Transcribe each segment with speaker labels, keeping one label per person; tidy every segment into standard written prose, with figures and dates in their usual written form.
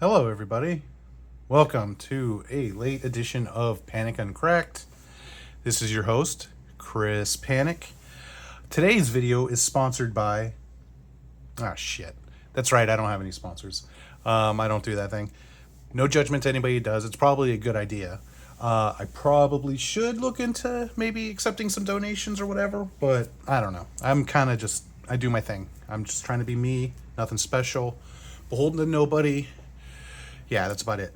Speaker 1: Hello, everybody. Welcome to a late edition of Panic Uncracked. This is your host, Chris Panic. Today's video is sponsored by... Ah, shit. That's right, I don't have any sponsors. I don't do that thing. No judgment to anybody who does. It's probably a good idea. I probably should look into maybe accepting some donations or whatever, but I don't know. I'm kind of just... I do my thing. I'm just trying to be me. Nothing special. Beholden to nobody. Yeah, that's about it.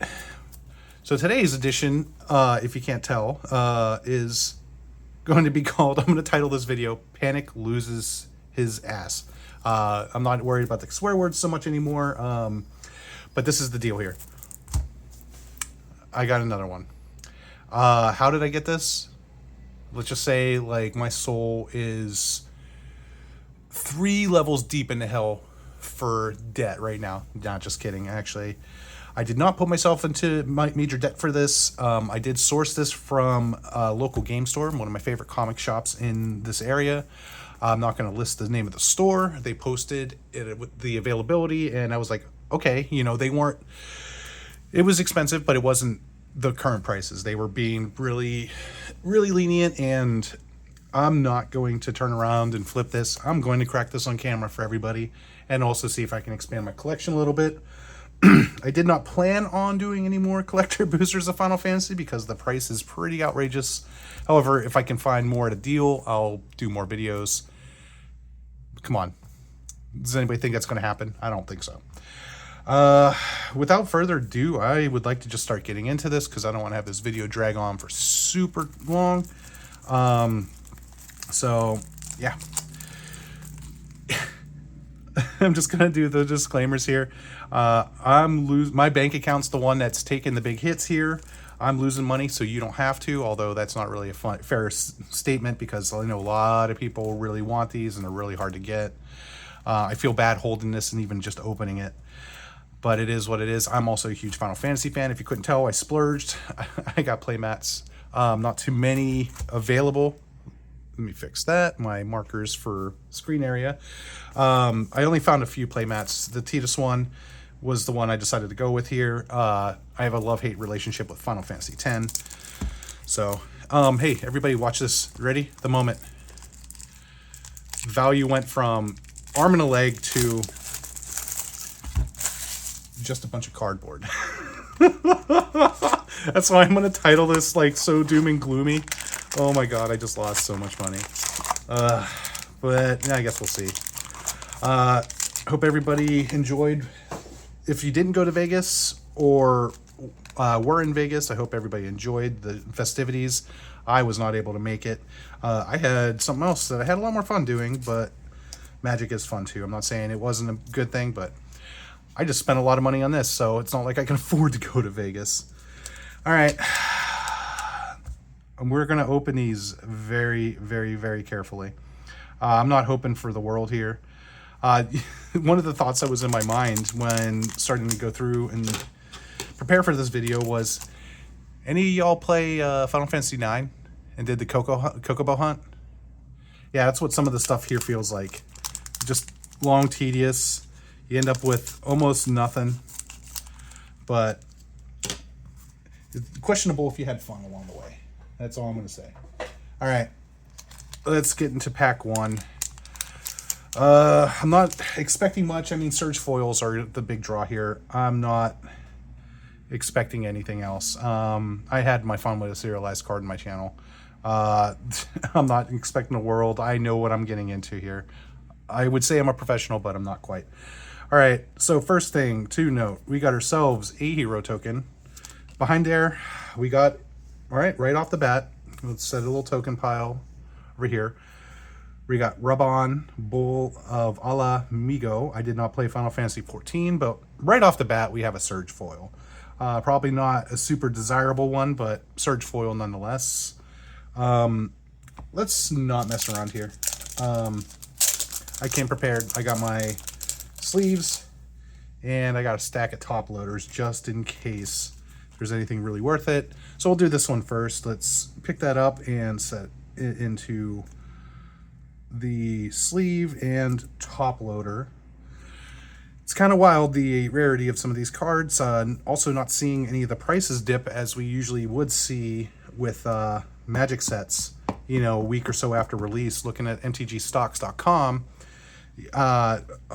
Speaker 1: So today's edition, if you can't tell, is going to be called, I'm going to title this video, Panic Loses His Ass. I'm not worried about the swear words so much anymore, but this is the deal here. I got another one. How did I get this? Let's just say, like, my soul is 3 levels deep into hell for debt right now. Not just kidding, actually. I did not put myself into major debt for this. I did source this from a local game store, one of my favorite comic shops in this area. I'm not going to list the name of the store. They posted it with the availability, and I was like, okay, you know, they weren't... It was expensive, but it wasn't the current prices. They were being really, really lenient, and I'm not going to turn around and flip this. I'm going to crack this on camera for everybody, and also see if I can expand my collection a little bit. I did not plan on doing any more collector boosters of Final Fantasy because the price is pretty outrageous. However, if I can find more at a deal, I'll do more videos. Come on. Does anybody think that's going to happen? I don't think so. Without further ado, I would like to just start getting into this because I don't want to have this video drag on for super long. So, yeah. I'm just going to do the disclaimers here. My bank account's the one that's taking the big hits here. I'm losing money, so you don't have to, although that's not really a fair statement because I know a lot of people really want these and they're really hard to get. I feel bad holding this and even just opening it, but it is what it is. I'm also a huge Final Fantasy fan. If you couldn't tell, I splurged. I got playmats. Not too many available. Let me fix that. My markers for screen area. I only found a few playmats. The Tidus one was the one I decided to go with here. I have a love-hate relationship with Final Fantasy X. So, hey, everybody watch this. Ready? The moment. Value went from arm and a leg to just a bunch of cardboard. That's why I'm going to title this, like, so doom and gloomy. Oh my god, I just lost so much money. But yeah, I guess we'll see. Hope everybody enjoyed. If you didn't go to Vegas or were in Vegas, I hope everybody enjoyed the festivities. I was not able to make it. I had something else that I had a lot more fun doing, but Magic is fun too. I'm not saying it wasn't a good thing, but I just spent a lot of money on this, so it's not like I can afford to go to Vegas. All right. We're going to open these very, very, very carefully. I'm not hoping for the world here. One of the thoughts that was in my mind when starting to go through and prepare for this video was, any of y'all play Final Fantasy IX and did the Chocobo hunt? Yeah, that's what some of the stuff here feels like. Just long, tedious. You end up with almost nothing. But it's questionable if you had fun along the way. That's all I'm going to say. All right, let's get into pack 1. I'm not expecting much. I mean, Surge Foils are the big draw here. I'm not expecting anything else. I had my fun with a serialized card in my channel. I'm not expecting the world. I know what I'm getting into here. I would say I'm a professional, but I'm not quite. All right, so first thing to note, we got ourselves a hero token. Behind there, we got... All right, right off the bat, let's set a little token pile over here. We got Rubon, Bull of Ala Migo. I did not play Final Fantasy XIV, but right off the bat, we have a Surge Foil. Probably not a super desirable one, but Surge Foil nonetheless. Let's not mess around here. I came prepared. I got my sleeves, and I got a stack of top loaders just in case there's anything really worth it. So we'll do this one first. Let's pick that up and set it into the sleeve and top loader. It's kind of wild, the rarity of some of these cards. Also not seeing any of the prices dip as we usually would see with Magic sets, you know, a week or so after release. Looking at mtgstocks.com,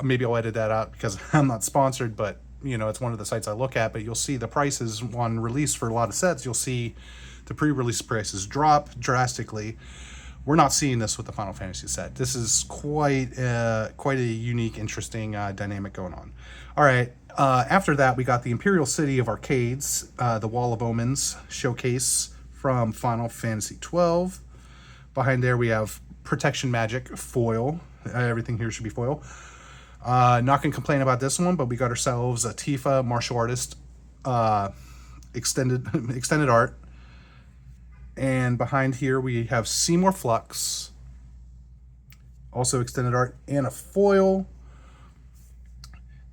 Speaker 1: maybe I'll edit that out because I'm not sponsored, but you know, it's one of the sites I look at. But you'll see the prices on release for a lot of sets. You'll see the pre-release prices drop drastically. We're not seeing this with the Final Fantasy set. This is quite a unique, interesting dynamic going on. All right, after that, we got the Imperial City of Arcades, the Wall of Omens showcase from Final Fantasy 12. Behind there, we have Protection Magic foil. Everything here should be foil. Not going to complain about this one, but we got ourselves a Tifa martial artist extended art. And behind here we have Seymour Flux, also extended art, and a foil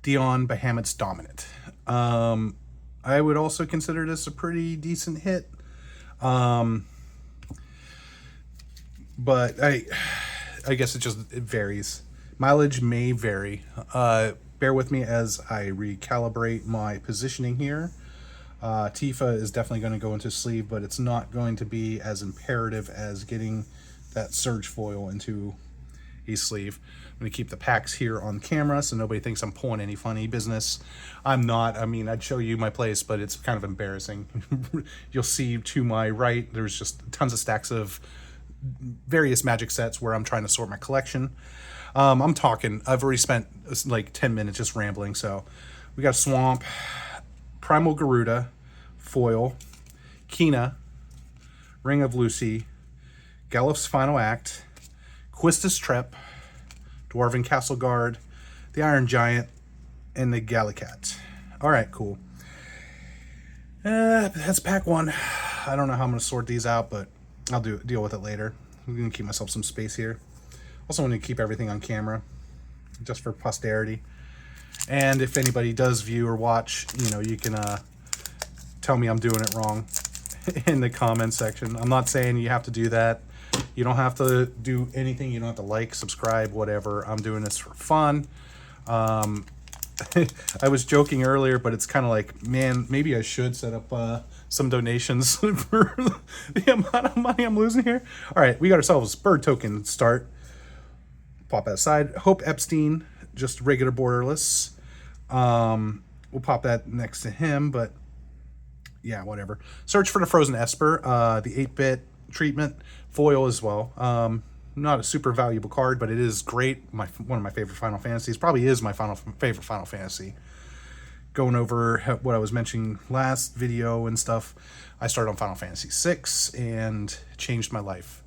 Speaker 1: Dion Bahamut's Dominant. I would also consider this a pretty decent hit. But I guess it varies. Mileage may vary. Bear with me as I recalibrate my positioning here. Tifa is definitely going to go into sleeve, but it's not going to be as imperative as getting that Surge foil into a sleeve. I'm going to keep the packs here on camera so nobody thinks I'm pulling any funny business. I'm not. I mean, I'd show you my place, but it's kind of embarrassing. You'll see to my right, there's just tons of stacks of various Magic sets where I'm trying to sort my collection. I've already spent like 10 minutes just rambling. So we got Swamp, Primal Garuda, foil, Kina, Ring of Lucy, Gallif's Final Act, Quistis Trep, Dwarven Castle Guard, the Iron Giant, and the Gallicat. All right, cool. That's pack one. I don't know how I'm going to sort these out, but I'll deal with it later. I'm going to keep myself some space here. Also want to keep everything on camera, just for posterity. And if anybody does view or watch, you know, you can tell me I'm doing it wrong in the comment section. I'm not saying you have to do that. You don't have to do anything. You don't have to like, subscribe, whatever. I'm doing this for fun. I was joking earlier, but it's kind of like, man, maybe I should set up some donations for the amount of money I'm losing here. All right, we got ourselves bird token start. Pop that aside. Hope Epstein, just regular borderless. We'll pop that next to him, but yeah, whatever. Search for the Frozen Esper, the 8-bit treatment, foil as well. Not a super valuable card, but it is great. One of my favorite Final Fantasies. Probably is my favorite Final Fantasy. Going over what I was mentioning last video and stuff, I started on Final Fantasy 6 and changed my life.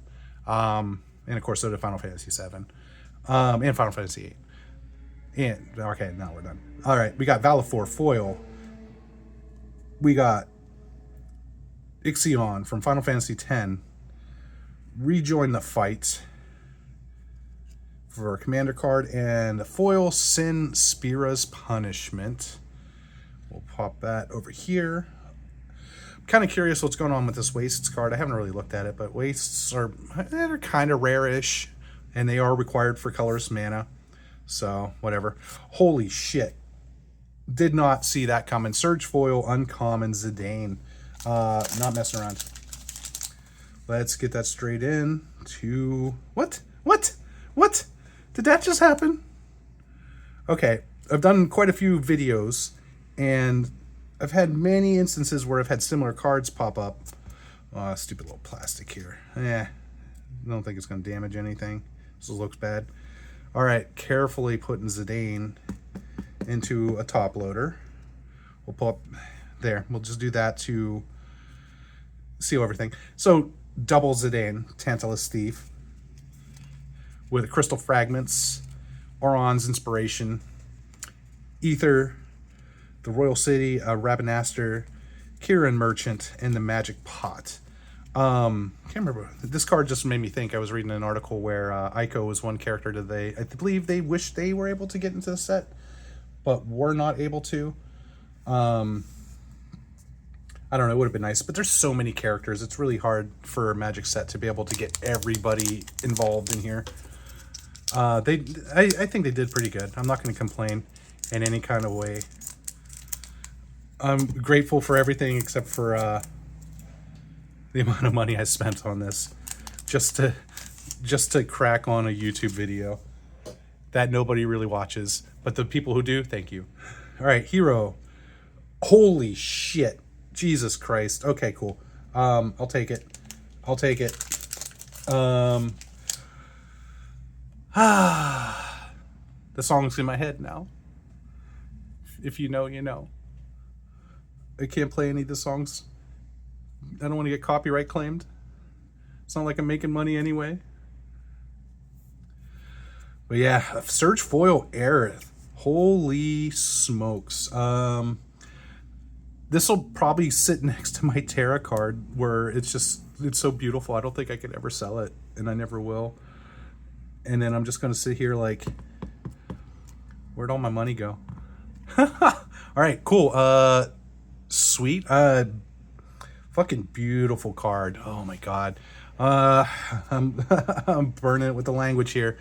Speaker 1: And of course, so did Final Fantasy 7. And Final Fantasy 8. And okay, now we're done. All right, we got Valifor foil. We got Ixion from Final Fantasy X. Rejoin the fight for a commander card, and the foil Sin Spira's Punishment. We'll pop that over here. I'm kind of curious what's going on with this Wastes card. I haven't really looked at it, but Wastes they're kind of rare-ish. And they are required for colorless mana. So, whatever. Holy shit. Did not see that coming. Surge foil, uncommon, Zidane. Not messing around. Let's get that straight in to... What? Did that just happen? Okay. I've done quite a few videos. And I've had many instances where I've had similar cards pop up. Stupid little plastic here. I don't think it's going to damage anything. This looks bad. All right, carefully putting Zidane into a top loader. We'll pull up there. We'll just do that to seal everything. So double Zidane, Tantalus Thief, with Crystal Fragments, Oron's Inspiration, Ether, the Royal City, Rabanaster, Kirin Merchant, and the Magic Pot. Can't remember. This card just made me think. I was reading an article where Ico was one character that I believe they wished they were able to get into the set, but were not able to. I don't know. It would have been nice, but there's so many characters. It's really hard for a Magic set to be able to get everybody involved in here. I think they did pretty good. I'm not going to complain. in any kind of way. I'm grateful for everything except for the amount of money I spent on this just to crack on a YouTube video that nobody really watches, but the people who do, thank you. All right, Hero. Holy shit. Jesus Christ. Okay, cool. I'll take it. I'll take it. The song's in my head now. If you know, you know. I can't play any of the songs. I don't want to get copyright claimed. It's not like I'm making money anyway. But yeah, Surge Foil Aerith. Holy smokes. This will probably sit next to my Terra card where it's so beautiful. I don't think I could ever sell it, and I never will. And then I'm just going to sit here like, where'd all my money go? All right, cool. Sweet. Fucking beautiful card. Oh my God. I'm burning it with the language here.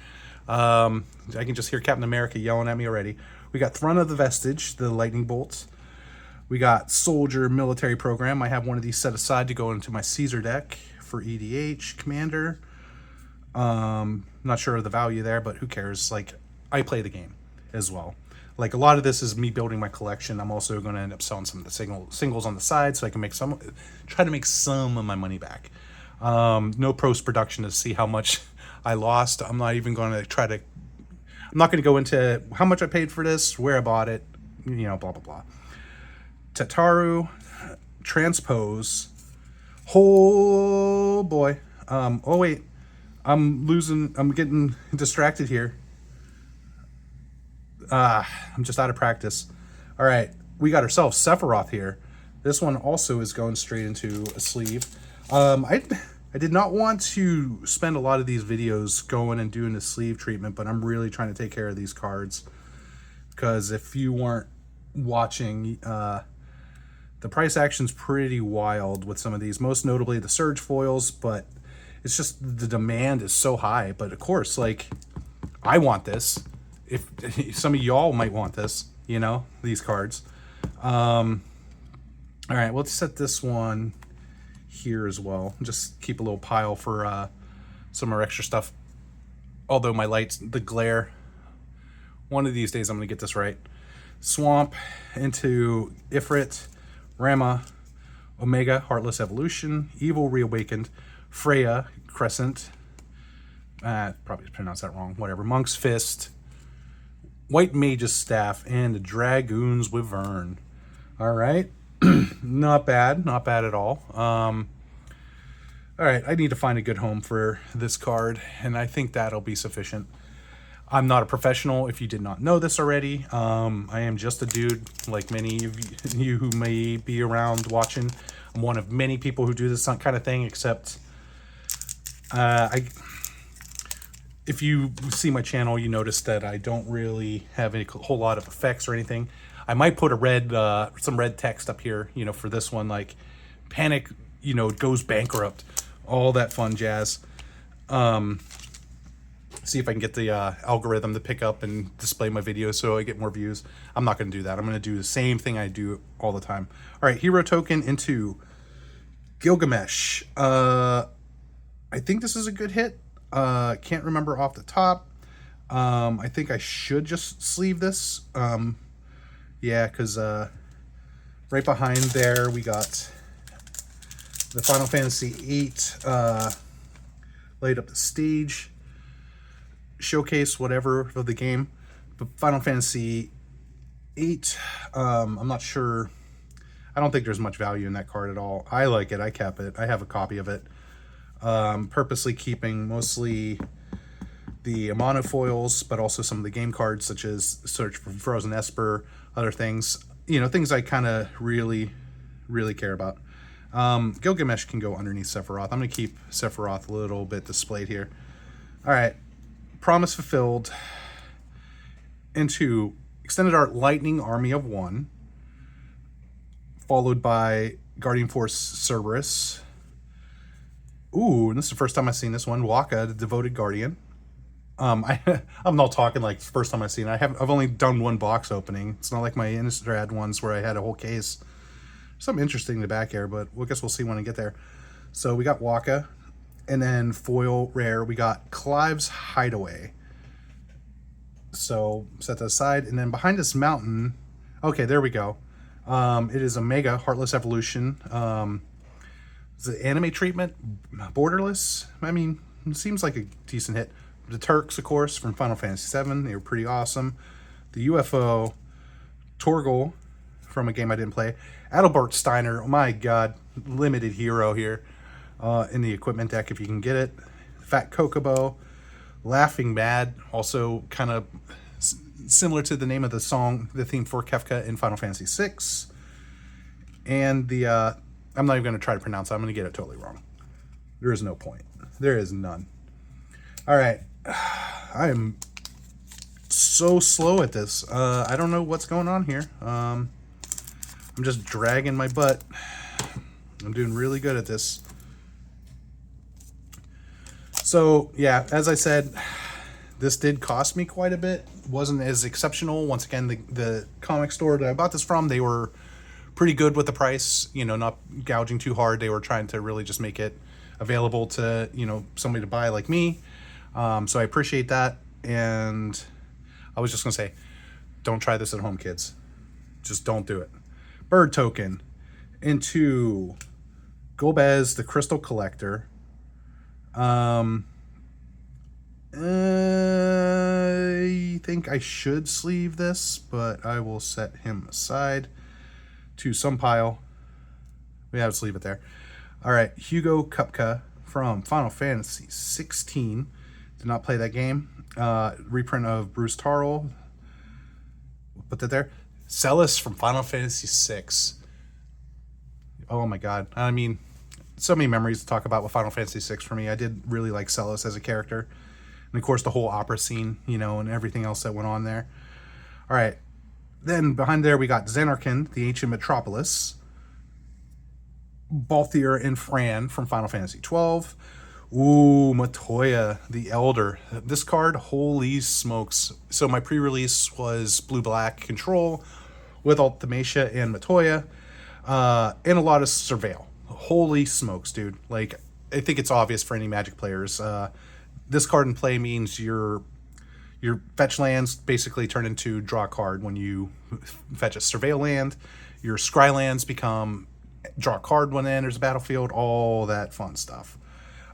Speaker 1: I can just hear Captain America yelling at me already. We got Throne of the Vestige, the lightning bolts. We got Soldier Military Program. I have one of these set aside to go into my Caesar deck for EDH Commander. Not sure of the value there, but who cares? Like, I play the game as well. Like, a lot of this is me building my collection. I'm also going to end up selling some of the singles on the side so I can try to make some of my money back. No post production to see how much I lost. I'm not even going to I'm not going to go into how much I paid for this, where I bought it, you know, blah, blah, blah. Tataru, Transpose. Oh boy. Oh wait. I'm getting distracted here. I'm just out of practice. All right, we got ourselves Sephiroth here. This one also is going straight into a sleeve. I did not want to spend a lot of these videos going and doing the sleeve treatment, but I'm really trying to take care of these cards because if you weren't watching, the price action's pretty wild with some of these, most notably the Surge foils, but it's just the demand is so high. But of course, like, I want this. If some of y'all might want this, you know, these cards. All right, let's set this one here as well. Just keep a little pile for some more extra stuff. Although my lights, the glare, one of these days I'm going to get this right. Swamp into Ifrit, Rama, Omega, Heartless Evolution, Evil Reawakened, Freya, Crescent, probably pronounced that wrong, whatever, Monk's Fist, White Mage's Staff, and the Dragoon's Wyvern. All right. Not bad at all. All right, I need to find a good home for this card, and I think that'll be sufficient. I'm not a professional, if you did not know this already. I am just a dude, like many of you who may be around watching. I'm one of many people who do this kind of thing, except if you see my channel, you notice that I don't really have a whole lot of effects or anything. I might put some red text up here, you know, for this one, like Panic, you know, goes bankrupt, all that fun jazz. See if I can get the algorithm to pick up and display my videos so I get more views. I'm not going to do that. I'm going to do the same thing I do all the time. All right, hero token into Gilgamesh. I think this is a good hit. Can't remember off the top. I think I should just sleeve this. Yeah, because right behind there we got the Final Fantasy VIII laid up the stage. Showcase whatever of the game, but Final Fantasy VIII, I'm not sure. I don't think there's much value in that card at all. I like it. I kept it. I have a copy of it. Purposely keeping mostly the monofoils, but also some of the game cards such as Search for Frozen Esper, other things, you know, things I kind of really care about. Gilgamesh can go underneath Sephiroth. I'm going to keep Sephiroth a little bit displayed here. All right. Promise Fulfilled into Extended Art Lightning Army of One, followed by Guardian Force Cerberus. Ooh, and this is the first time I've seen this one. Waka, the Devoted Guardian. I'm not talking like first time I've seen it. I've only done one box opening. It's not like my Innistrad ones where I had a whole case. Something interesting in the back here, but I guess we'll see when I get there. So we got Waka, and then foil rare, we got Clive's Hideaway. So set that aside, and then behind this mountain, okay, there we go. It is a Mega Heartless Evolution. The anime treatment, Borderless. I mean, it seems like a decent hit. The Turks, of course, from Final Fantasy VII. They were pretty awesome. The UFO, Torgal from a game I didn't play. Adalbert Steiner, oh my god, limited hero here in the equipment deck if you can get it. Fat Kokobo, Laughing Mad, also kind of similar to the name of the song, the theme for Kefka in Final Fantasy VI. And the, I'm not even going to try to pronounce it. I'm going to get it totally wrong. There is no point. There is none. All right. I am so slow at this. I don't know what's going on here. I'm just dragging my butt. I'm doing really good at this. So, yeah, as I said, this did cost me quite a bit. Wasn't as exceptional. Once again, the comic store that I bought this from, they were pretty good with the price, you know, not gouging too hard. They were trying to really just make it available to, you know, somebody to buy like me. So I appreciate that. And I was just going to say, don't try this at home, kids. Just don't do it. Bird token into Golbez, the Crystal Collector. I think I should sleeve this, but I will set him aside to some pile. We have to sleeve it there. All right, Hugo Kupka from Final Fantasy 16. Did not play that game. Reprint of Bruce Tarl. We'll put that there. Celis from Final Fantasy 6. Oh my god. I mean, so many memories to talk about with Final Fantasy 6 for me. I did really like Celis as a character. And of course the whole opera scene, you know, and everything else that went on there. All right. Then behind there we got Xanarkin, the Ancient Metropolis. Balthier and Fran from Final Fantasy 12. Ooh, Matoya, the Elder. This card, holy smokes. So my pre-release was blue-black control with Ultimacia and Matoya, and a lot of Surveil. Holy smokes, dude. Like, I think it's obvious for any Magic players. This card in play means your fetch lands basically turn into draw card when you fetch a Surveil land. Your Scry lands become draw card when it enters the battlefield, all that fun stuff.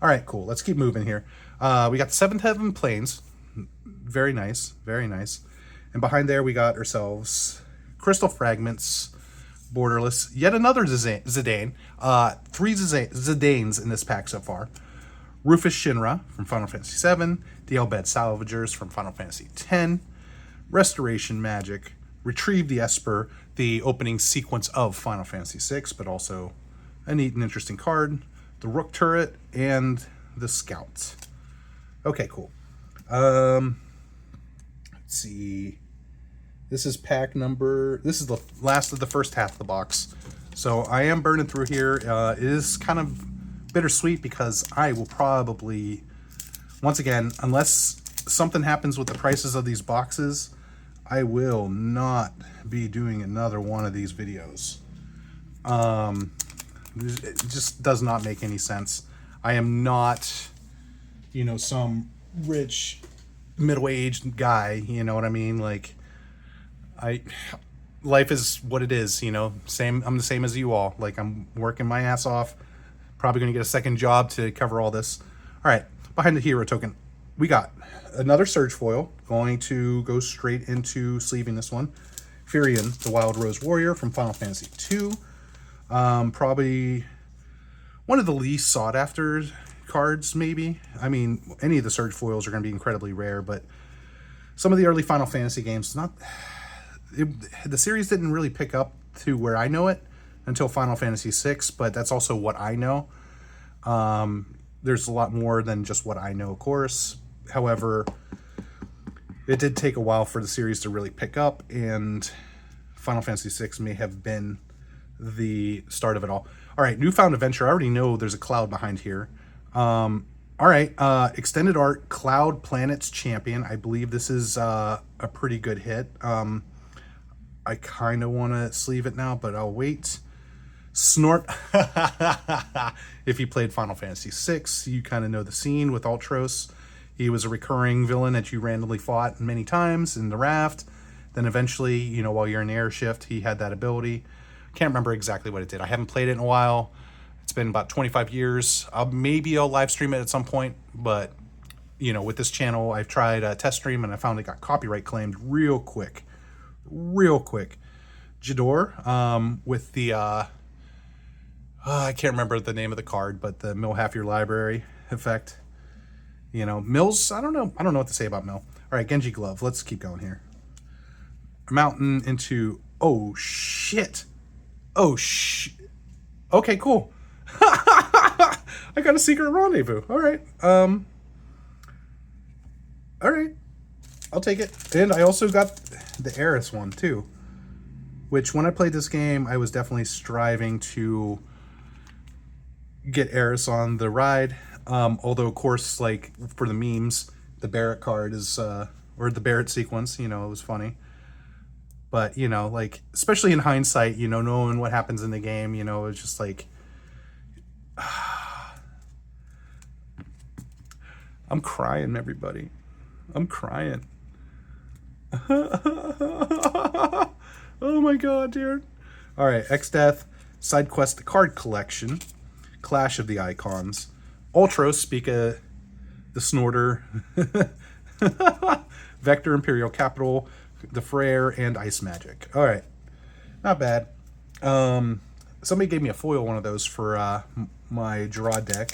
Speaker 1: All right, cool. Let's keep moving here. We got the 7th Heaven Plains. Very nice. Very nice. And behind there, we got ourselves Crystal Fragments, Borderless. Yet another Zidane. 3 Zidanes in this pack so far. Rufus Shinra from Final Fantasy VII. The Elbed Salvagers from Final Fantasy X. Restoration Magic. Retrieve the Esper, the opening sequence of Final Fantasy VI, but also a neat and interesting card. The Rook Turret, and the Scout. Okay, cool. Let's see. This is pack number... This is the last of the first half of the box. So I am burning through here. It is kind of bittersweet because I will probably... Once again, unless something happens with the prices of these boxes, I will not be doing another one of these videos. It just does not make any sense. I am not, you know, some rich middle-aged guy, you know what I mean? Like, life is what it is, you know. I'm the same as you all. Like, I'm working my ass off. Probably going to get a second job to cover all this. All right, behind the hero token, we got another Surge Foil. Going to go straight into sleeving this one. Firion, the Wild Rose Warrior from Final Fantasy II. Probably one of the least sought after cards, maybe. I mean, any of the Surge Foils are going to be incredibly rare, but some of the early Final Fantasy games, the series didn't really pick up to where I know it until Final Fantasy VI, but that's also what I know. There's a lot more than just what I know, of course. However, it did take a while for the series to really pick up, and Final Fantasy VI may have been the start of it all. All right, Newfound Adventure. I already know there's a cloud behind here. All right, Extended Art Cloud Planets Champion. I believe this is a pretty good hit. I kind of want to sleeve it now, but I'll wait. Snort. If you played Final Fantasy VI, you kind of know the scene with Ultros. He was a recurring villain that you randomly fought many times in the raft. Then eventually, you know, while you're in the air shift, he had that ability. Can't remember exactly what it did. I haven't played it in a while. It's been about 25 years. Maybe I'll live stream it at some point, but you know, with this channel, I've tried a test stream and I found it got copyright claimed real quick. Jador, with the I can't remember the name of the card, but the mill half your library effect. You know, Mills, I don't know what to say about Mill. All right, Genji Glove. Let's keep going here. Mountain into, oh shit. Okay, cool. I got a secret rendezvous. All right. All right. I'll take it. And I also got the Eris one too, which when I played this game, I was definitely striving to get Eris on the ride. Although, of course, like for the memes, the Barrett card is, or the Barrett sequence, you know, it was funny. But, you know, like, especially in hindsight, you know, knowing what happens in the game, you know, it's just like, I'm crying, everybody. I'm crying. Oh my god, dude. All right, X-Death, Side Quest, the card collection, Clash of the Icons, Ultros, speak of the Snorter, Vector, Imperial Capital, the Freyr, and Ice Magic. All right, not bad. Somebody gave me a foil one of those for my draw deck.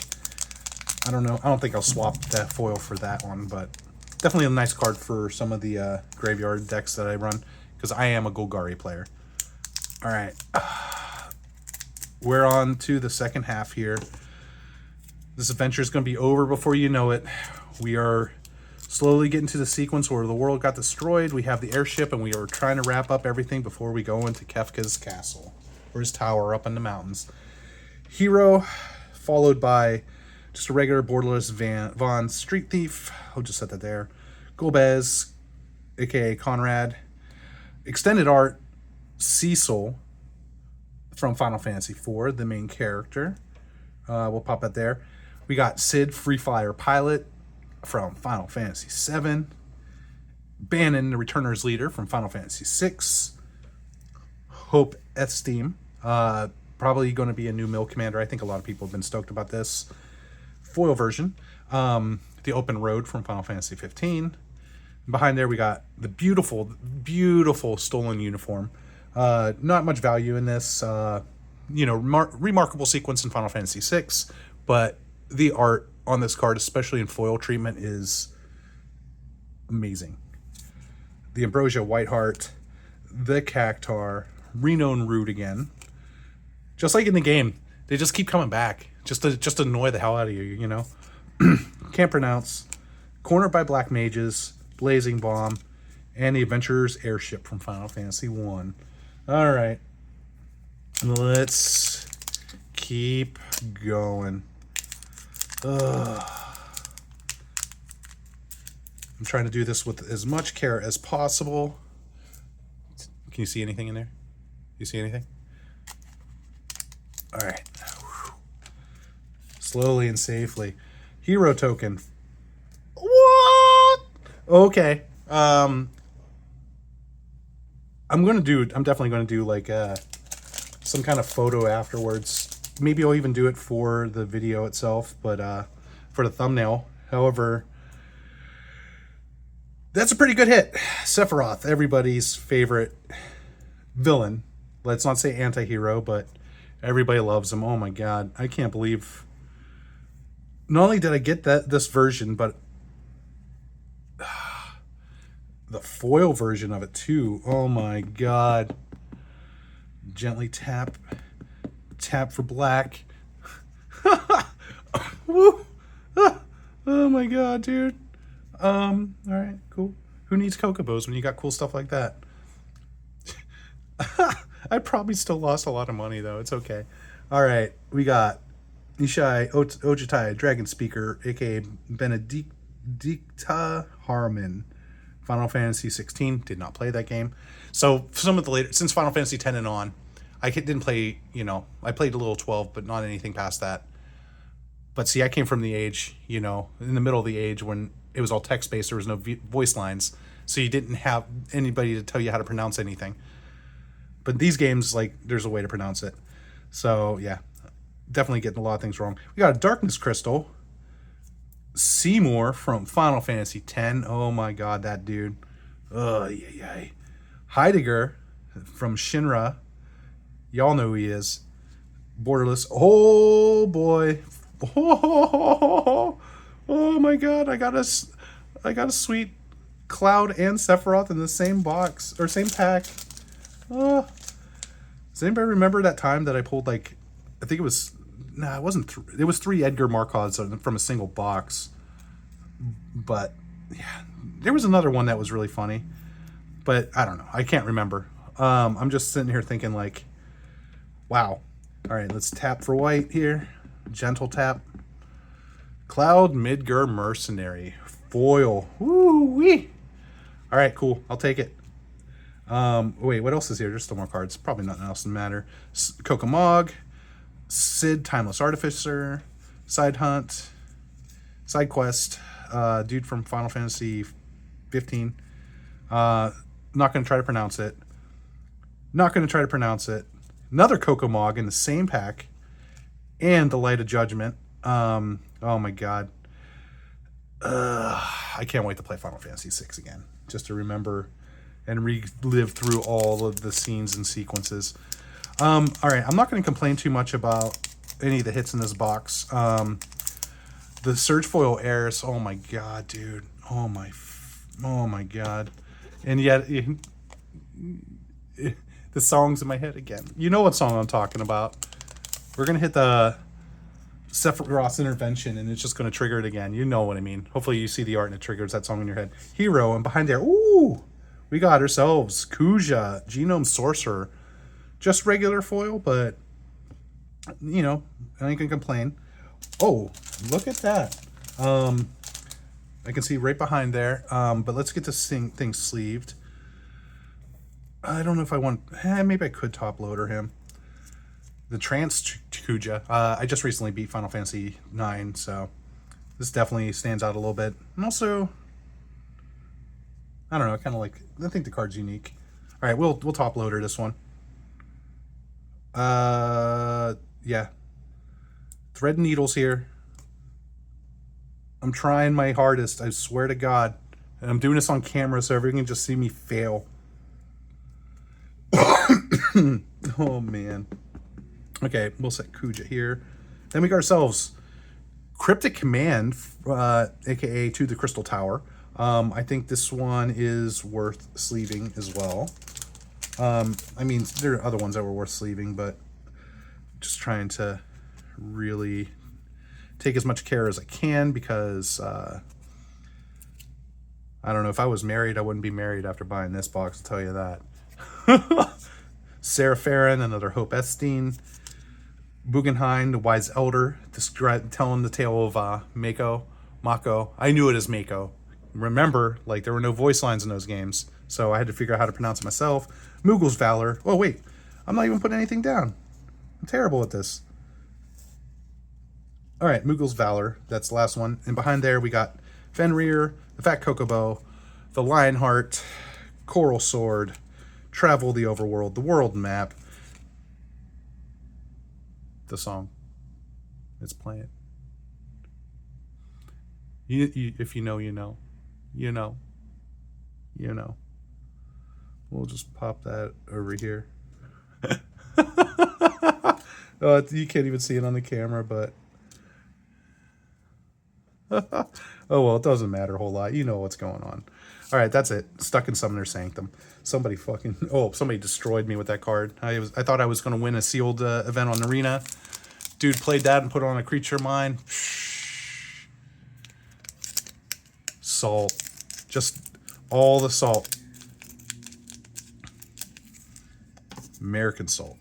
Speaker 1: I don't know. I don't think I'll swap that foil for that one, but definitely a nice card for some of the graveyard decks that I run, because I am a Golgari player. All right. We're on to the second half here. This adventure is going to be over before you know it. We are slowly getting to the sequence where the world got destroyed. We have the airship, and we are trying to wrap up everything before we go into Kefka's castle, or his tower up in the mountains. Hero, followed by just a regular borderless Von Street Thief. I'll just set that there. Golbez, aka Conrad. Extended Art, Cecil from Final Fantasy IV, the main character. We'll pop that there. We got Sid, Free Fire Pilot from Final Fantasy VII. Bannon, the Returner's Leader from Final Fantasy VI. Hope Esteem. Probably going to be a new mill commander. I think a lot of people have been stoked about this. Foil version. The Open Road from Final Fantasy 15. Behind there we got the beautiful, beautiful stolen uniform. Not much value in this. You know, remarkable sequence in Final Fantasy VI, but the art on this card, especially in foil treatment, is amazing. The Ambrosia Whiteheart, the Cactar, Reno and Root again. Just like in the game, they just keep coming back, just to annoy the hell out of you, you know? Can't pronounce. Cornered by Black Mages, Blazing Bomb, and the Adventurer's Airship from Final Fantasy 1. All right. Let's keep going. I'm trying to do this with as much care as possible. Can you see anything in there? You see anything? All right. Slowly and safely. Hero token. What? Okay. I'm definitely going to do like some kind of photo afterwards. Maybe I'll even do it for the video itself, but for the thumbnail. However, that's a pretty good hit. Sephiroth, everybody's favorite villain. Let's not say anti-hero, but everybody loves him. Oh my god, I can't believe. Not only did I get this version, but the foil version of it too. Oh my god. Gently tap for black. Woo. Oh my god, dude. All right, cool. Who needs Chocobos when you got cool stuff like that? I probably still lost a lot of money though. It's okay. All right, we got Ishai Ojitai, Dragon Speaker, aka Benedicta Harmon. Final Fantasy 16, did not play that game. So some of the later, since Final Fantasy 10 and on, I didn't play, I played a little 12, but not anything past that. But see, I came from the age, in the middle of the age when it was all text based, there was no voice lines. So you didn't have anybody to tell you how to pronounce anything. But these games, like, there's a way to pronounce it. So, yeah, definitely getting a lot of things wrong. We got a Darkness Crystal. Seymour from Final Fantasy X. Oh my god, that dude. Oh, yeah. Heidegger from Shinra. Y'all know who he is. Borderless. Oh boy. Oh my god, I got a sweet Cloud and Sephiroth in the same box or same pack. Does anybody remember that time that I pulled, like, I think it was, it wasn't, it was 3 Edgar Markovs from a single box. But yeah, there was another one that was really funny, but I don't know. I can't remember. I'm just sitting here thinking, like, wow. All right, let's tap for white here. Gentle tap. Cloud Midgar Mercenary foil. Woo-wee. All right, cool. I'll take it. Wait, what else is here? There's still more cards. Probably nothing else to matter. Kokomog, Sid, Timeless Artificer, Side Hunt, Side Quest, dude from Final Fantasy 15. Not going to try to pronounce it. Another Kokomog in the same pack, and the Light of Judgment. Oh my god. I can't wait to play Final Fantasy 6 again, just to remember and relive through all of the scenes and sequences. All right, I'm not going to complain too much about any of the hits in this box. The Surge Foil Airs, oh my god, dude. Oh my god. And yet, the song's in my head again. You know what song I'm talking about. We're going to hit the Sephiroth's Intervention, and it's just going to trigger it again. You know what I mean. Hopefully you see the art and it triggers that song in your head. Hero, and behind there, ooh, we got ourselves Kuja, Genome Sorcerer. Just regular foil, but, I ain't gonna complain. Oh, look at that. I can see right behind there. But let's get this thing sleeved. I don't know if I want... maybe I could top loader him. The Trance Kuja. I just recently beat Final Fantasy 9, so this definitely stands out a little bit. And also, I don't know, kind of like... I think the card's unique. All right, we'll top loader this one. Yeah. Thread needles here. I'm trying my hardest, I swear to God. And I'm doing this on camera so everyone can just see me fail. Oh, man. Okay, we'll set Kuja here. Then we got ourselves Cryptic Command, aka To the Crystal Tower. I think this one is worth sleeving as well. I mean, there are other ones that were worth sleeving, but just trying to really take as much care as I can because I don't know, if I was married, I wouldn't be married after buying this box, I'll tell you that. Sarah Farron, another Hope Epstein. Bugenheim, the Wise Elder, telling the tale of Mako. I knew it as Mako. Remember, like, there were no voice lines in those games, so I had to figure out how to pronounce it myself. Moogle's Valor. Oh, wait. I'm not even putting anything down. I'm terrible at this. All right, Moogle's Valor. That's the last one. And behind there, we got Fenrir, the Fat Kokobo, the Lionheart, Coral Sword, Travel the Overworld, the World Map, the song. It's playing. If you know, you know. You know. You know. We'll just pop that over here. Oh, you can't even see it on the camera, but... Oh, well, it doesn't matter a whole lot. You know what's going on. All right, that's it. Stuck in Summoner Sanctum. Somebody destroyed me with that card. I thought I was going to win a sealed event on Arena. Dude played that and put on a Creature of Mine. Salt. Just all the salt. American salt.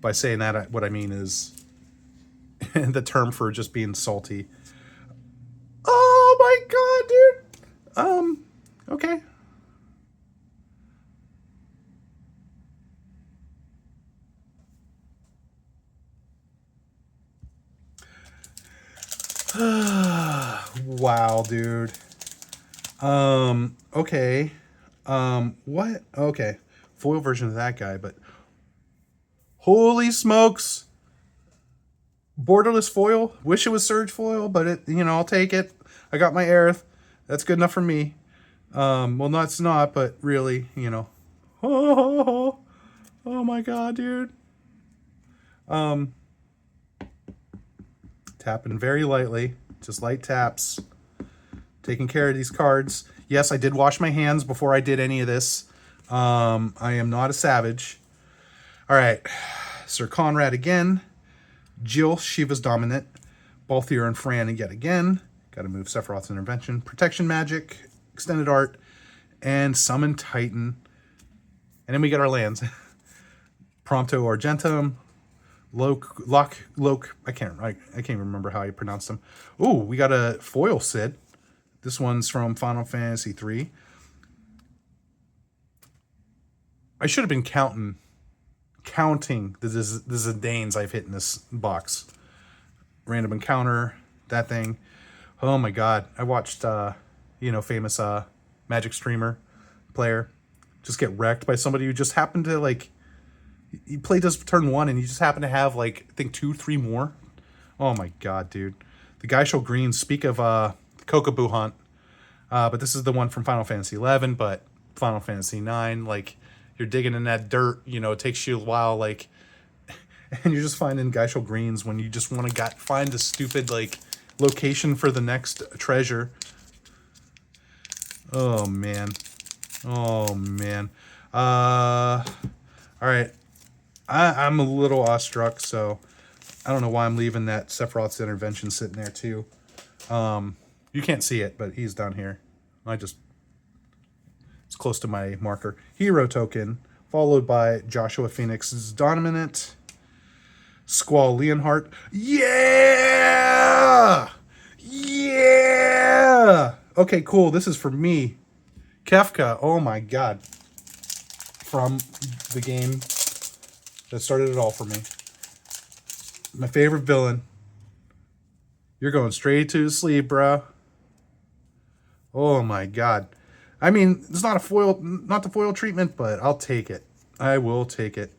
Speaker 1: By saying that, what I mean is the term for just being salty. Oh my god, dude. Okay. Wow, dude. Okay. What? Okay. Foil version of that guy, but holy smokes. Borderless foil. Wish it was surge foil, but it, you know, I'll take it. I got my Aerith. That's good enough for me. Well, no, it's not, but really, you know. Oh my god, dude. Tapping very lightly, just light taps. Taking care of these cards. Yes, I did wash my hands before I did any of this. I am not a savage. All right, Sir Conrad again. Jill, Shiva's Dominant. Balthier and Fran yet again. Got to move Sephiroth's Intervention. Protection Magic, Extended Art, and Summon Titan. And then we get our lands. Prompto Argentum. Loke. I can't remember how you pronounce them. Ooh, we got a foil Sid. This one's from Final Fantasy III. I should have been counting the Zidanes I've hit in this box. Random encounter, that thing. Oh my god. I watched, famous Magic streamer player just get wrecked by somebody who just happened to, like, he played this turn 1 and he just happened to have, like, I think 2-3 more. Oh my god, dude. The Geishel Greens, speak of Kokaboo Hunt. But this is the one from Final Fantasy 11, but Final Fantasy 9, like, you're digging in that dirt, you know, it takes you a while, like, and you're just finding Geishel Greens when you just want to find the stupid, like, location for the next treasure. Oh, man. Oh, man. All right. I'm a little awestruck, so I don't know why I'm leaving that Sephiroth's Intervention sitting there, too. You can't see it, but he's down here. It's close to my marker. Hero token, followed by Joshua Phoenix's Dominant. Squall Leonhardt. Yeah! Yeah! Okay, cool. This is for me. Kefka. Oh my god. From the game that started it all for me. My favorite villain. You're going straight to sleep, bro. Oh my god. I mean, it's not the foil treatment, but I'll take it. I will take it.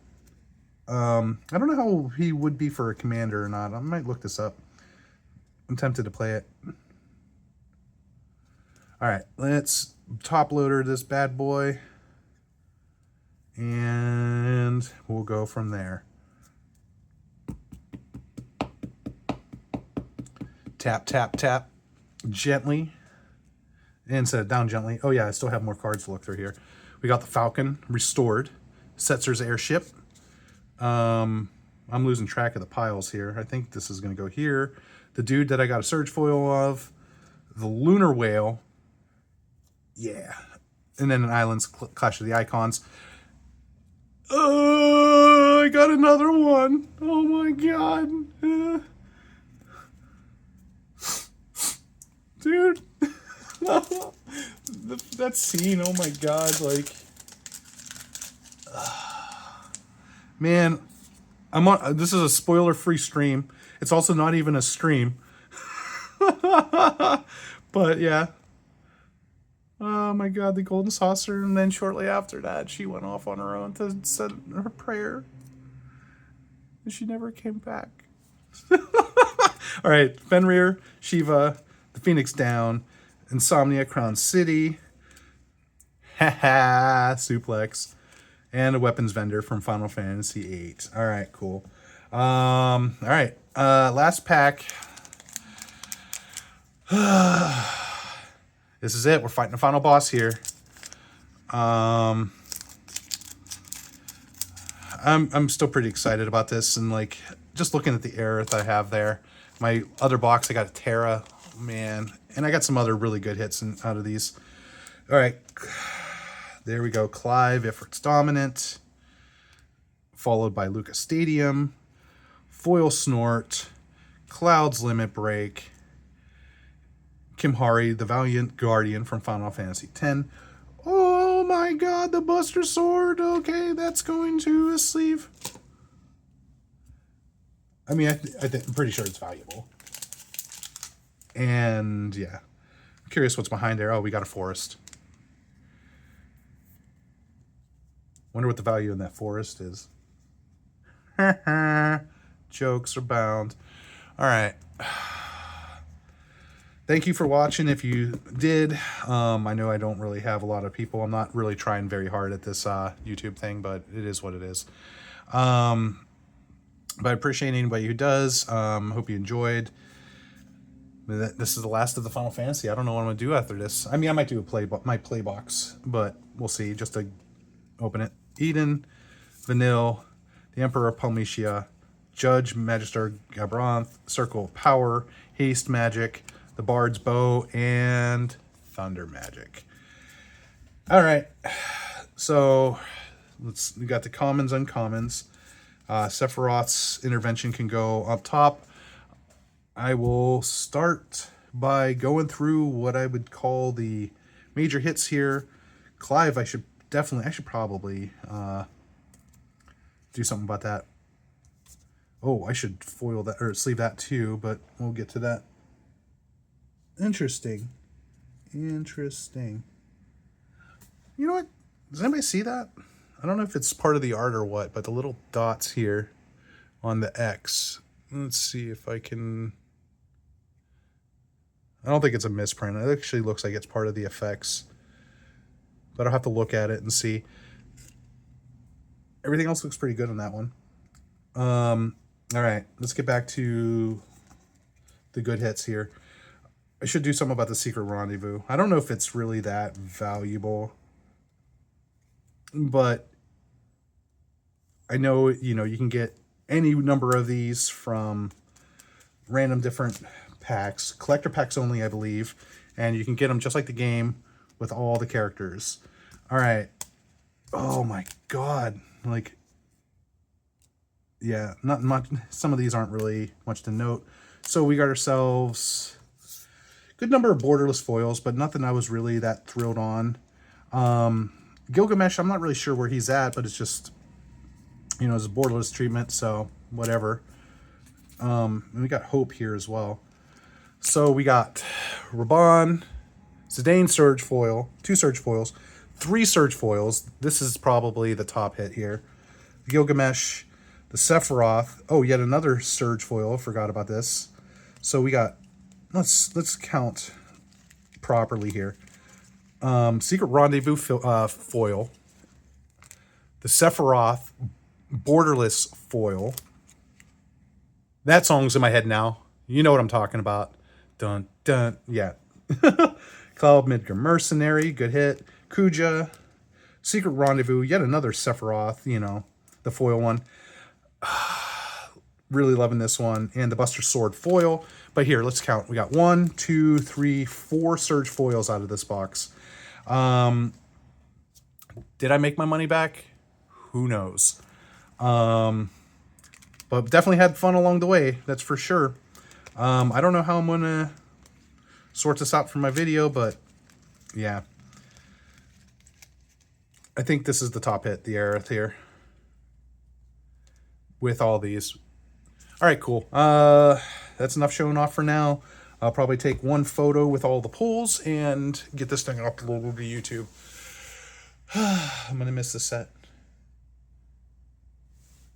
Speaker 1: I don't know how he would be for a commander or not. I might look this up. I'm tempted to play it. All right, let's top loader this bad boy. And we'll go from there. Tap, tap, tap. Gently. Instead of down gently. Oh yeah, I still have more cards to look through here. We got the Falcon restored. Setzer's Airship. I'm losing track of the piles here. I think this is going to go here. The dude that I got a Surge foil of. The Lunar Whale. Yeah. And then an Islands Clash of the Icons. I got another one. Oh my god. Dude. That scene, oh my god, like, man, this is a spoiler-free stream. It's also not even a stream. But yeah. Oh my god, the golden saucer, and then shortly after that, she went off on her own to say her prayer. And she never came back. Alright, Fenrir, Shiva, the Phoenix down, Insomnia, Crown City, haha, Suplex, and a weapons vendor from Final Fantasy VIII. All right, cool. All right, last pack. This is it. We're fighting the final boss here. I'm still pretty excited about this, and like just looking at the Aerith I have there. My other box, I got a Terra, man, and I got some other really good hits out of these. All right, there we go. Clive, Ifrit's Dominant. followed by Lucas Stadium, Foil Snort, Cloud's Limit Break, Kimhari, the Valiant Guardian from Final Fantasy X. Oh my god, the Buster Sword. Okay, that's going to a sleeve. I mean, I'm pretty sure it's valuable. And yeah, I'm curious what's behind there. Oh, we got a forest. Wonder what the value in that forest is. Jokes are bound. All right. Thank you for watching. If you did, I know I don't really have a lot of people. I'm not really trying very hard at this YouTube thing, but it is what it is. But I appreciate anybody who does. Hope you enjoyed. This is the last of the Final Fantasy. I don't know what I'm going to do after this. I mean, I might do my play box, but we'll see. Just to open it. Eden, Vanille, the Emperor Palmetia, Judge Magister Gabranth, Circle of Power, Haste Magic, the Bard's Bow, and Thunder Magic. All right. So we got the commons, uncommons. Sephiroth's intervention can go up top. I will start by going through what I would call the major hits here. Clive, I should probably do something about that. Oh, I should foil that or sleeve that too, but we'll get to that. Interesting. You know what? Does anybody see that? I don't know if it's part of the art or what, but the little dots here on the X. Let's see if I can... I don't think it's a misprint. It actually looks like it's part of the effects. But I'll have to look at it and see. Everything else looks pretty good on that one. All right, let's get back to the good hits here. I should do something about the Secret Rendezvous. I don't know if it's really that valuable. But I know, you can get any number of these from random different packs. Collector packs only, I believe. And you can get them just like the game with all the characters. All right. Oh my god. Like, yeah, not much. Some of these aren't really much to note. So we got ourselves a good number of borderless foils, but nothing I was really that thrilled on. Gilgamesh, I'm not really sure where he's at, but it's just, it's a borderless treatment, so whatever. And we got Hope here as well. So we got Raban, Zidane Surge Foil, 2 Surge Foils, 3 Surge Foils. This is probably the top hit here. Gilgamesh, the Sephiroth. Oh, yet another Surge Foil. Forgot about this. So we got, let's count properly here. Secret Rendezvous foil, the Sephiroth borderless foil. That song's in my head now. You know what I'm talking about. Dun dun. Yeah. Cloud Midgar Mercenary, good hit. Kuja, Secret Rendezvous, yet another Sephiroth. The foil one. Really loving this one, and the Buster Sword foil. But here, let's count. We got 1, 2, 3, 4 Surge foils out of this box. Did I make my money back? Who knows? But definitely had fun along the way, that's for sure. I don't know how I'm gonna sort this out for my video, but yeah. I think this is the top hit, the Aerith here. With all these. Alright, cool. That's enough showing off for now. I'll probably take one photo with all the pulls and get this thing uploaded to YouTube. I'm going to miss the set.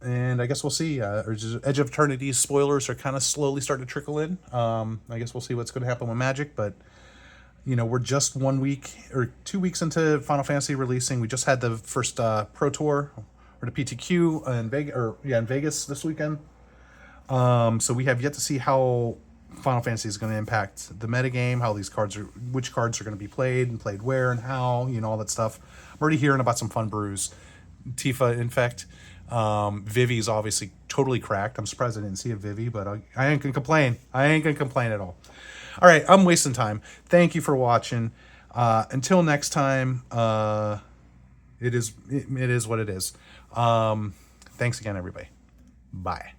Speaker 1: And I guess we'll see. Edge of Eternity's spoilers are kind of slowly starting to trickle in. I guess we'll see what's going to happen with Magic. But, we're just 1 week or 2 weeks into Final Fantasy releasing. We just had the first Pro Tour or the PTQ in Vegas this weekend. So we have yet to see how Final Fantasy is going to impact the metagame, how these cards which cards are going to be played and played where and how, all that stuff. I'm already hearing about some fun brews. Tifa Infect. Vivi's obviously totally cracked. I'm surprised I didn't see a Vivi, but I ain't gonna complain. I ain't gonna complain at all. All right, I'm wasting time. Thank you for watching. Until next time, it is what it is. Thanks again, everybody. Bye.